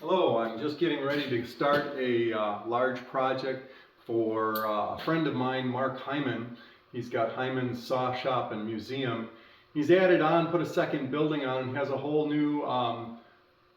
Hello, I'm just getting ready to start a large project for a friend of mine, Mark Hyman. He's got Hyman's Saw Shop and Museum. He's added on, put a second building on, and has a whole new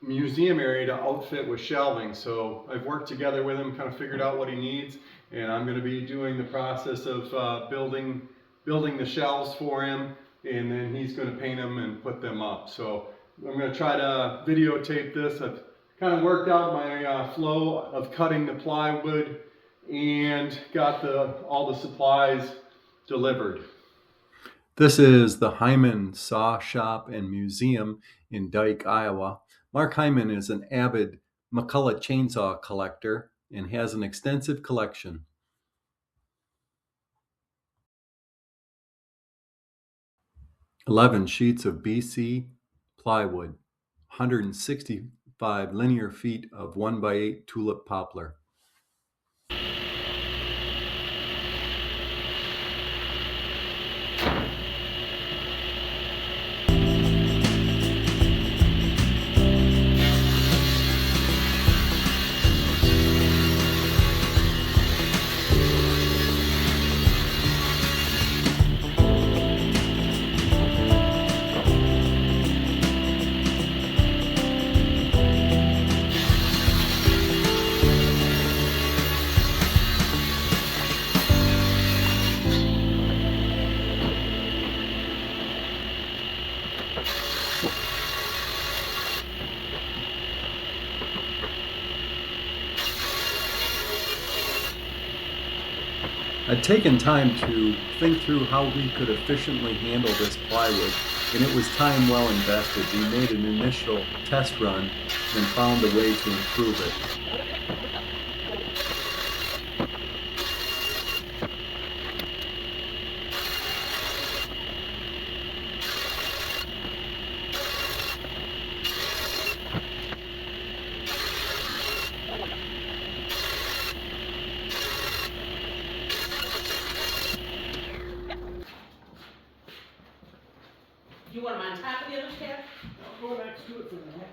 museum area to outfit with shelving. So I've worked together with him, kind of figured out what he needs, and I'm going to be doing the process of building the shelves for him, and then he's going to paint them and put them up. So I'm going to try to videotape this. I've kind of worked out my flow of cutting the plywood and got all the supplies delivered. This is the Hyman Saw Shop and Museum in Dike, Iowa. Mark Hyman is an avid McCulloch chainsaw collector and has an extensive collection. "11 sheets of BC plywood, 165 linear feet of 1x8 tulip poplar." I'd taken time to think through how we could efficiently handle this plywood, and it was time well invested. We made an initial test run and found a way to improve it. You want them on top of the other tab? I'll go next to it for a minute.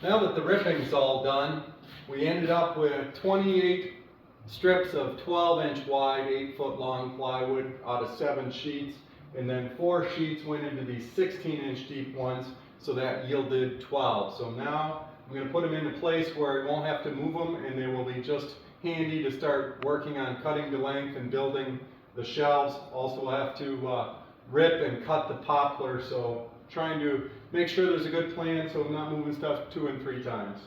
Now that the ripping's all done, we ended up with 28 strips of 12-inch wide, 8-foot long plywood out of 7 sheets, and then 4 sheets went into these 16-inch deep ones, so that yielded 12. So now I'm going to put them into place where I won't have to move them, and they will be just handy to start working on cutting the length and building the shelves. Also have to rip and cut the poplar, so trying to make sure there's a good plan so I'm not moving stuff 2 and 3 times.